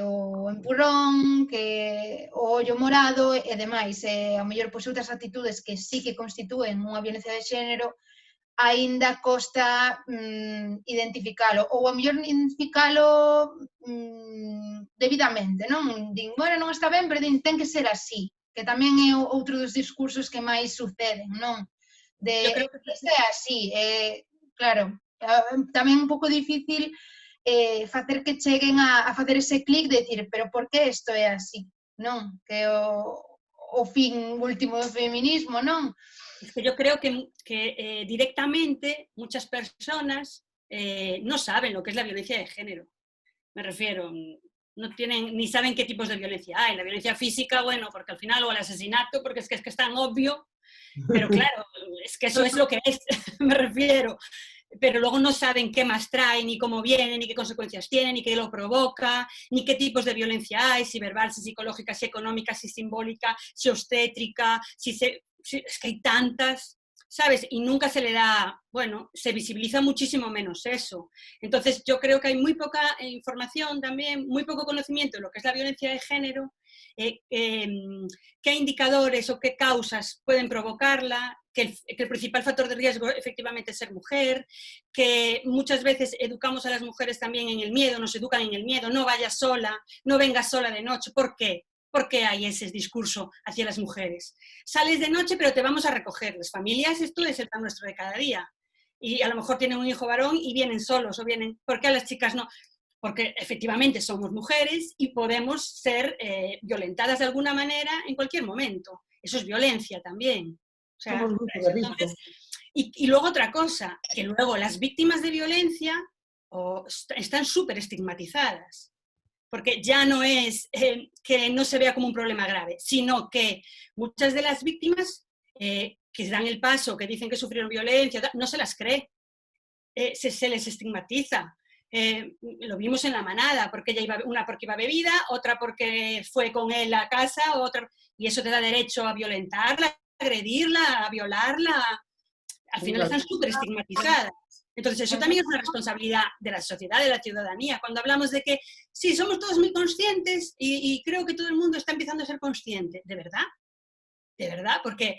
o empurrón, que o ollo morado e demais. Ao mellor, pois, outras actitudes que sí que constitúen unha violencia de xénero, aínda costa identificalo, ou ao mellor identificalo debidamente, non? Din, bueno, non está ben, pero din, ten que ser así, que tamén é outro dos discursos que máis suceden, non? Yo creo que Isto é así, claro, tamén un pouco difícil facer que cheguen a facer ese clic de decir, pero por que isto é así, non? Que o fin último do feminismo, non? Es que yo creo que directamente muchas personas no saben lo que es la violencia de género. Me refiero, no tienen, ni saben qué tipos de violencia hay. La violencia física, bueno, porque al final, o el asesinato, porque es que es tan obvio, pero claro, es que eso es lo que es, me refiero. Pero luego no saben qué más trae, ni cómo viene, ni qué consecuencias tiene, ni qué lo provoca, ni qué tipos de violencia hay, si verbal, si psicológica, si económica, si simbólica, si obstétrica, es que hay tantas, ¿sabes? Y nunca se le da, bueno, se visibiliza muchísimo menos eso. Entonces yo creo que hay muy poca información también, muy poco conocimiento de lo que es la violencia de género, qué indicadores o qué causas pueden provocarla, que el principal factor de riesgo efectivamente es ser mujer, que muchas veces educamos a las mujeres también en el miedo, nos educan en el miedo, no vayas sola, no vengas sola de noche. ¿Por qué? ¿Por qué hay ese discurso hacia las mujeres? Sales de noche, pero te vamos a recoger. Las familias, esto es el pan nuestro de cada día. Y a lo mejor tienen un hijo varón y vienen solos, o vienen, ¿por qué a las chicas no? Porque efectivamente somos mujeres y podemos ser violentadas de alguna manera en cualquier momento. Eso es violencia también. O sea, Somos grupo de risco. entonces, y luego otra cosa, que luego las víctimas de violencia están súper estigmatizadas. Porque ya no es que no se vea como un problema grave, sino que muchas de las víctimas que dan el paso, que dicen que sufrieron violencia, no se las cree, se les estigmatiza. Lo vimos en La Manada, porque una porque iba bebida, otra porque fue con él a casa, otra, y eso te da derecho a violentarla, a agredirla, a violarla. Al final están súper estigmatizadas. Entonces eso también es una responsabilidad de la sociedad, de la ciudadanía. Cuando hablamos de que sí, somos todos muy conscientes y creo que todo el mundo está empezando a ser consciente. ¿De verdad? ¿De verdad? Porque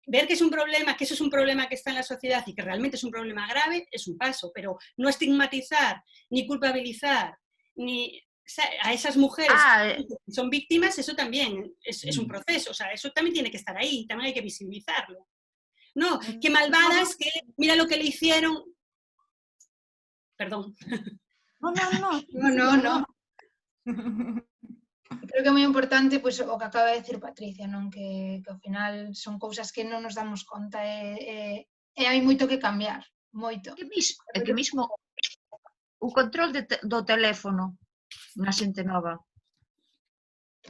ver que es un problema, que eso es un problema que está en la sociedad y que realmente es un problema grave, es un paso. Pero no estigmatizar, ni culpabilizar, ni a esas mujeres que son víctimas, eso también es un proceso. O sea, eso también tiene que estar ahí, también hay que visibilizarlo. No, qué malvadas, que mira lo que le hicieron. Perdón. No. Creo que é moi importante pois, o que acaba de decir Patricia, non? Que ao final son cousas que non nos damos conta e hai moito que cambiar, moito. É que mismo o control do teléfono na xente nova,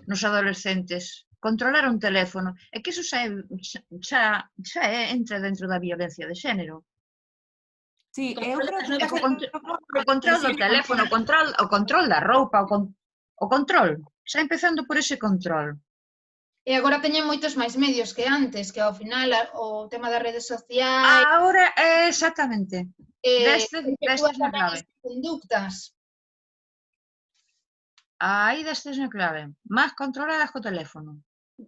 nos adolescentes, controlar un teléfono, é que iso xa entra dentro da violencia de xénero. Sí, eu creo que o control do teléfono, o control da roupa, o control, xa empezando por ese control. E agora teñen moitos máis medios que antes, que ao final o tema das redes sociais... Agora, exactamente, destes na clave. Conductas. Aí destes na clave, máis controladas co teléfono.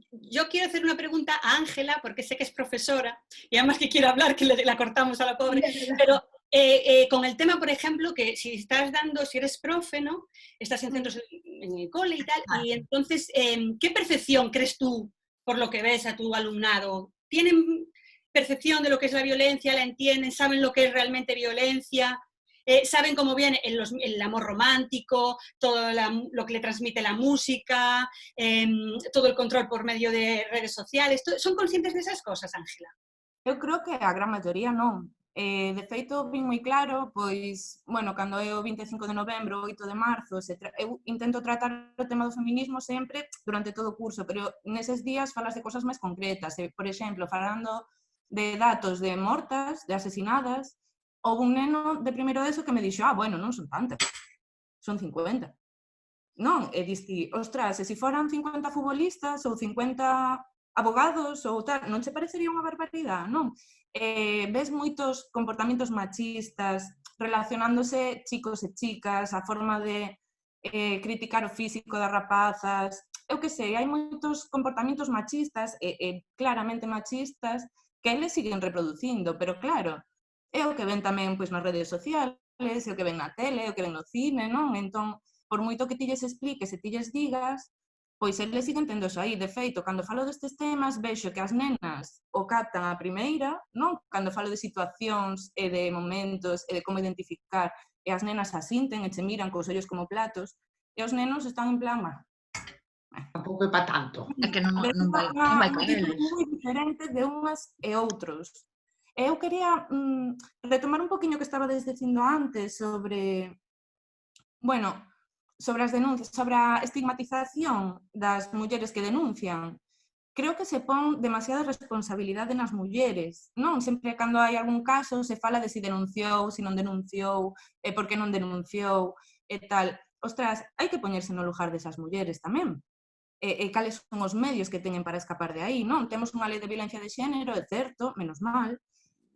Yo quiero hacer una pregunta a Ángela, porque sé que es profesora, y además que quiero hablar, que la cortamos a la pobre, pero Con el tema, por ejemplo, que si estás dando, si eres profe, ¿no? Estás en centros en el cole y tal, y entonces, ¿qué percepción crees tú por lo que ves a tu alumnado? ¿Tienen percepción de lo que es la violencia? ¿La entienden? ¿Saben lo que es realmente violencia? ¿Saben cómo viene el amor romántico, todo lo que le transmite la música, todo el control por medio de redes sociales? ¿Son conscientes de esas cosas, Ángela? Eu creo que a gran maioría non. De feito, vin moi claro, pois, bueno, cando é o 25 de novembro, o 8 de marzo, eu intento tratar o tema do feminismo sempre durante todo o curso, pero neses días falas de cosas máis concretas. Por exemplo, falando de datos de mortas, de asesinadas, houve un neno de primeiro de eso que me dixo, bueno, non son tantas, son 50. Non, e diste, ostras, e se foran 50 futbolistas ou 50 abogados ou tal, non che parecería unha barbaridade, non? Ves moitos comportamentos machistas relacionándose chicos e chicas, a forma de criticar o físico das rapazas, eu que sei, hai moitos comportamentos machistas e claramente machistas que eles siguen reproducindo, pero claro, é o que ven tamén pois, nas redes sociales, é o que ven na tele, é o que ven no cine, non? Entón, por moito que ti lles expliques e ti lles digas, pois eles siguen tendo eso aí. De feito, cando falo destes temas, vexo que as nenas o captan a primeira, non? Cando falo de situacións e de momentos e de como identificar, e as nenas asinten e che miran cos ollos como platos, e os nenos están en plan, Tampouco é para tanto. É que non vai unha con actitud eles. moi diferente de unhas e outros. Eu quería retomar un poquinho que estaba dicindo antes sobre, bueno, sobre as denuncias, sobre a estigmatización das mulleres que denuncian. Creo que se pon demasiada responsabilidade nas mulleres, non? Sempre cando hai algún caso se fala de si denunciou, si non denunciou, e por que non denunciou, e tal. Ostras, hai que poñerse no lugar desas mulleres tamén. E cales son os medios que teñen para escapar de aí, non? Temos unha lei de violencia de xénero, é certo, menos mal,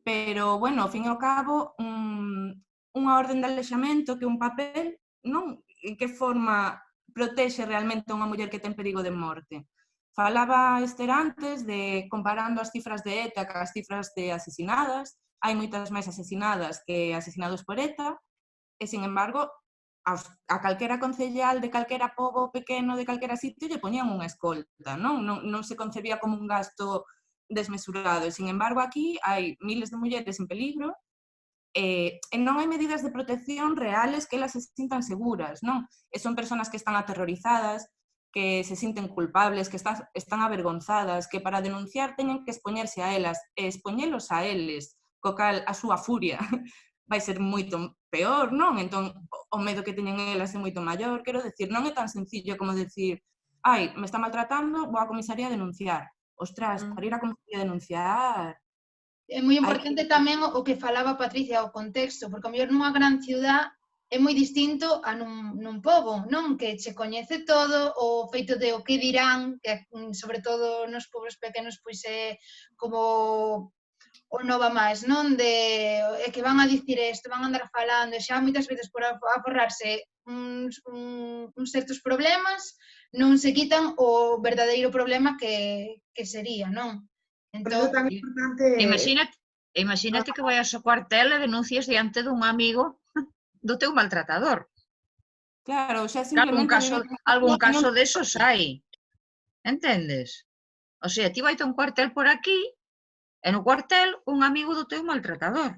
pero, bueno, ao fin e ao cabo, unha orden de alexamento que un papel, non? En que forma protexe realmente a unha muller que ten perigo de morte? Falaba Esther antes de comparando as cifras de ETA cas cifras de asesinadas, hai moitas máis asesinadas que asesinados por ETA, e, sin embargo, a calquera concellal de calquera pobo pequeno de calquera sitio lle poñían unha escolta, non? Non se concebía como un gasto desmesurado, e, sin embargo, aquí hai miles de mulleres en peligro e non hai medidas de protección reales que elas se sintan seguras, non? E son persoas que están aterrorizadas, que se sinten culpables, que están avergonzadas, que para denunciar teñen que expoñerse a elas e expoñelos a eles, co cal a súa furia vai ser moito peor, non? Entón, o medo que teñen elas é moito maior. Quero decir, non é tan sencillo como decir, me está maltratando, vou á comisaría a denunciar. Ostras, para ir á comisaría a denunciar... É moi importante tamén o que falaba Patricia, o contexto, porque a mellor nunha gran ciudad é moi distinto a nun pobo, non? Que che coñece todo, o feito de o que dirán, que sobre todo nos pobos pequenos pois é como o non va máis, non? É que van a dicir isto, van a andar falando, xa moitas veces por aforrarse uns certos problemas non se quitan o verdadeiro problema que sería, non? Por iso é tan importante... Imagínate que vayas ao cuartel e denuncies diante dun amigo do teu maltratador. Claro, xa simplemente... Algún caso desos hai. Entendes? O sea, ti vai a un cuartel por aquí e no cuartel un amigo do teu maltratador.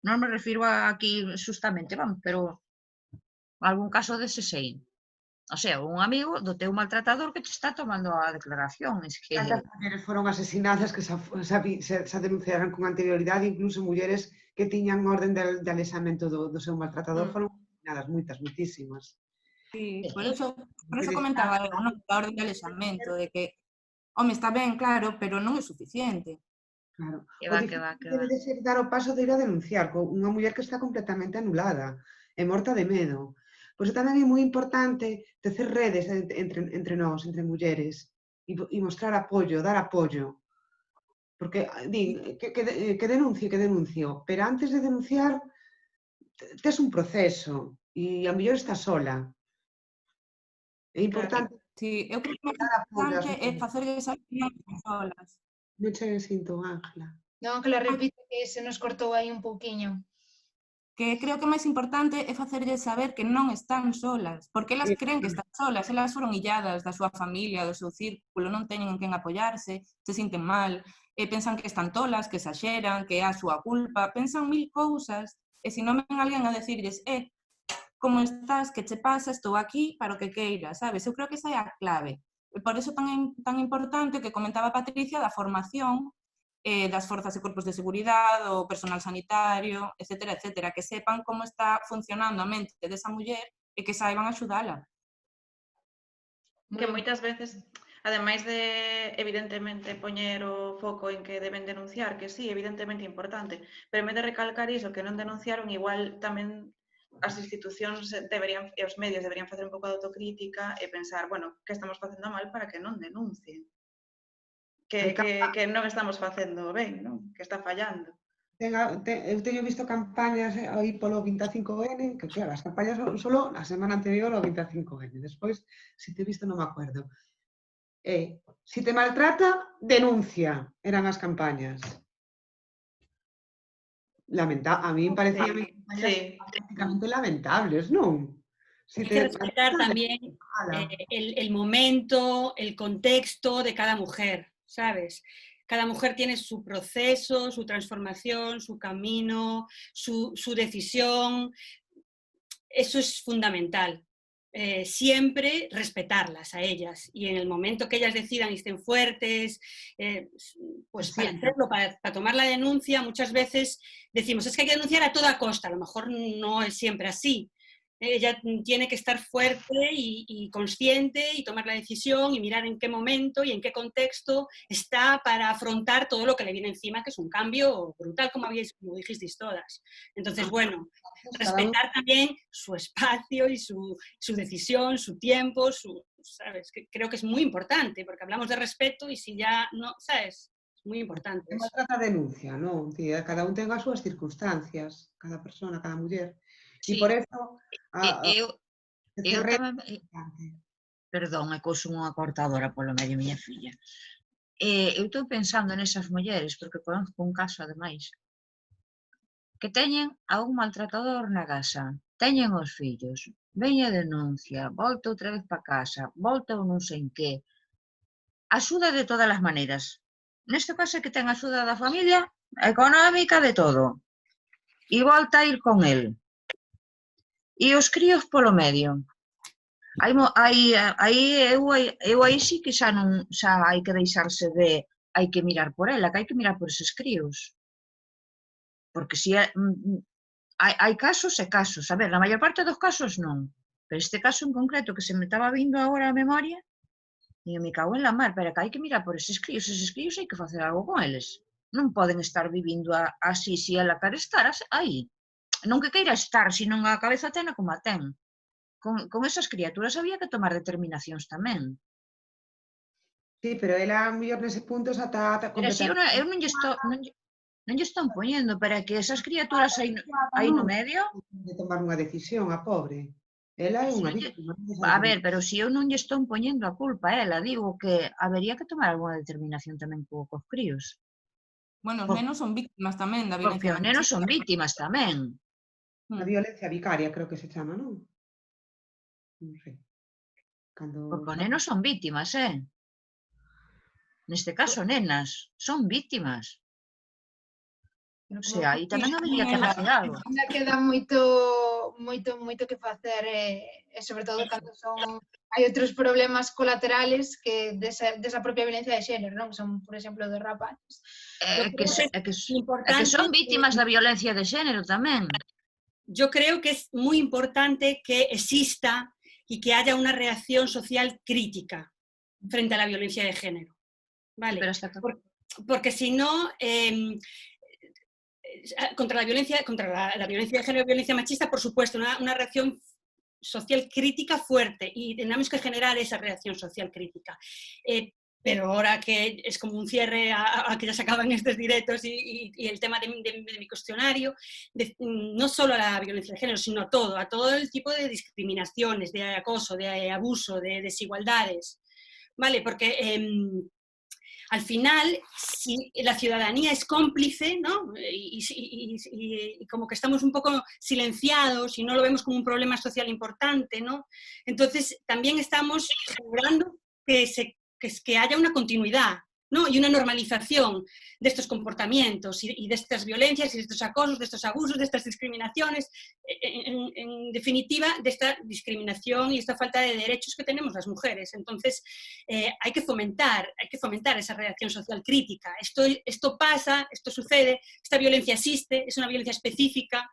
Non me refiro aquí justamente, vamos, pero algún caso dese sei. O sea, un amigo do teu maltratador que te está tomando a declaración. Tantas mulleres foron asesinadas que se denunciaron con anterioridade, incluso mulleres que tiñan orden de alexamento do seu maltratador foron asesinadas, moitas, moitísimas. Sí, por eso comentaba algo, non? A orden de alexamento, de que, está ben, claro, pero non é suficiente. Claro. O difícil debe de ser dar o paso de ir a denunciar con unha muller que está completamente anulada e morta de medo. Pois tamén é moi importante tecer redes entre nós, entre mulleres, e mostrar apoio, dar apoio. Porque din, que denuncio, pero antes de denunciar tes un proceso e a mellor estás sola. É importante... Sí, eu creo que o importante é facerlles a opinión solas. Non che sinto, Ángela. Non, Ángela, repite que se nos cortou aí un pouquiño. que creo que o máis importante é facerlles saber que non están solas, porque elas creen que están solas, elas foron illadas da súa familia, do seu círculo, non teñen en quen apoiarse, se sinten mal, pensan que están tolas, que exaxeran, que é a súa culpa, pensan mil cousas, e se non ven alguén a decirlles, como estás, que che pasa, estou aquí para o que queiras, sabes? Eu creo que esa é a clave. E por eso tan importante que comentaba Patricia da formación das forzas e corpos de seguridade, o personal sanitario, etcétera, etcétera, que sepan como está funcionando a mente desa muller e que saiban axudala. Que moitas veces, ademais de, evidentemente, poñer o foco en que deben denunciar, que sí, evidentemente importante, pero en vez de recalcar iso, que non denunciaron, igual tamén as institucións deberían, e os medios deberían facer un pouco de autocrítica e pensar, bueno, que estamos facendo mal para que non denuncien. Que non estamos facendo ben, non? Que está fallando. Eu teño visto campañas aí polo 25N, que claro, as campañas son solo a semana anterior ao 25N. Despois, se te he visto, non me acuerdo. Si te maltrata, denuncia, eran as campañas. A mí me parecían prácticamente lamentables, non? Hay que respetar también el momento, el contexto de cada mujer, ¿sabes? Cada mujer tiene su proceso, su transformación, su camino, su decisión. Eso es fundamental. Siempre respetarlas a ellas, y en el momento que ellas decidan y estén fuertes, pues para hacerlo, para tomar la denuncia, muchas veces decimos, es que hay que denunciar a toda costa. A lo mejor no es siempre así. Ella tiene que estar fuerte y consciente y tomar la decisión y mirar en qué momento y en qué contexto está para afrontar todo lo que le viene encima, que es un cambio brutal, como dijisteis todas. Entonces, bueno, respetar también su espacio y su decisión, su tiempo, ¿sabes? Creo que es muy importante, porque hablamos de respeto y si ya no, ¿sabes? Es muy importante. Non trata denuncia, non? Cada un ten as súas circunstancias, cada persona, cada muller. E por eso... Eu tamén... Perdón, é que uso unha cortadora polo medio, miña filla. Eu estou pensando nesas mulleres, porque conozco un caso, ademais, que teñen a un maltratador na casa, teñen os fillos, veña a denuncia, volta outra vez para casa, volta ou non sei en que. Axuda de todas as maneiras. Neste caso é que ten axuda da familia, económica, de todo. E volta a ir con el. E os críos polo medio. Eu aí sí que xa hai que deixarse de hai que mirar por ela, que hai que mirar por eses críos. Porque si hai casos e casos. A ver, na maior parte dos casos non. Pero este caso en concreto que se me estaba vindo agora a memoria, e me cago en la mar, pero que hai que mirar por eses críos hai que facer algo con eles. Non poden estar vivindo así, se ela quere estar aí. Non que queira estar, senón a cabeza tena como a ten. Con esas criaturas había que tomar determinacións tamén. Sí, pero ela, mellor nese punto, xa está... Pero si eu non lle estou poñendo para que esas criaturas aí no medio... De tomar unha decisión, a pobre. Ela é unha víctima. A ver, pero se eu non lle estou poñendo a culpa a ela, digo que habería que tomar alguna determinación tamén cos críos. Bueno, os nenos son víctimas tamén da violencia. Porque os nenos son víctimas tamén. A violencia vicaria, creo que se chama, non? Non sei. Porque os nenos son víctimas, Neste caso, nenas, son víctimas. O sea, aí tamén habería que facer algo. Ainda queda moito que facer, e sobre todo cando hai outros problemas colaterales que desa propia violencia de xénero, non? Son, por exemplo, dos rapaces. Que son víctimas da violencia de xénero tamén. Yo creo que es muy importante que exista y que haya una reacción social crítica frente a la violencia de género. ¿Vale? Porque si no, contra la violencia de género y violencia machista, por supuesto, una reacción social crítica fuerte, y tenemos que generar esa reacción social crítica. Pero ahora que es como un cierre a que ya se acaban estos directos y el tema de mi cuestionario, no solo a la violencia de género, sino a todo el tipo de discriminaciones, de acoso, de abuso, de desigualdades, ¿vale? Porque al final, si la ciudadanía es cómplice, ¿no? Y como que estamos un poco silenciados y no lo vemos como un problema social importante, ¿no? Entonces, también estamos asegurando que haya una continuidad, ¿no? Y una normalización de estos comportamientos y de estas violencias y de estos acosos, de estos abusos, de estas discriminaciones, en definitiva, de esta discriminación y esta falta de derechos que tenemos las mujeres. Entonces, hay que fomentar esa reacción social crítica. Esto pasa, esto sucede, esta violencia existe, es una violencia específica,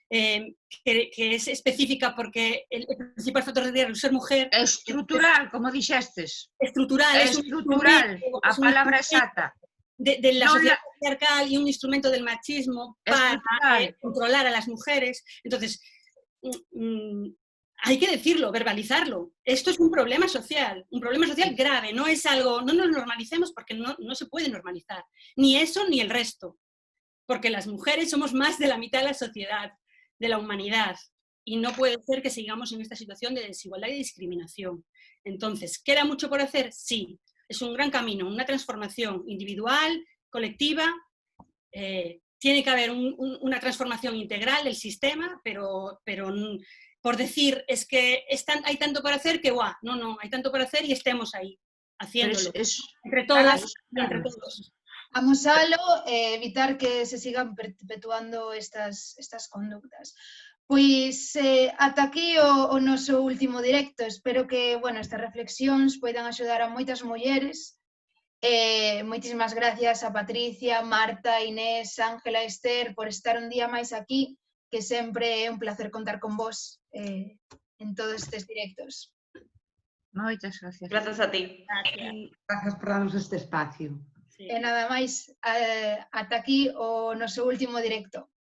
que es específica porque el principal factor de riesgo es ser mujer. Estrutural, como dixestes. Estrutural, Estrutural, a palabra exacta. De la sociedad patriarcal y un instrumento del machismo para controlar a las mujeres. Entonces, hay que decirlo, verbalizarlo. Esto es un problema social grave, no es algo, no nos normalicemos porque no se puede normalizar, ni eso ni el resto, porque las mujeres somos más de la mitad de la sociedad, de la humanidad, y no puede ser que sigamos en esta situación de desigualdad y discriminación. Entonces, ¿queda mucho por hacer? Sí, es un gran camino, una transformación individual, colectiva. Tiene que haber una transformación integral del sistema, pero por decir es que hay tanto por hacer que no, hay tanto por hacer y estemos ahí, haciéndolo. Entre todas y entre todos. Amosalo, evitar que se sigan perpetuando estas conductas. Pois ata aquí o noso último directo. Espero que estas reflexións poidan axudar a moitas mulleres. Moitísimas gracias a Patricia, Marta, Inés, Ángela, Esther por estar un día máis aquí, que sempre é un placer contar con vos en todos estes directos. Moitas gracias. Grazas a ti. Gracias por darnos este espacio. E nada máis, ata aquí o noso último directo.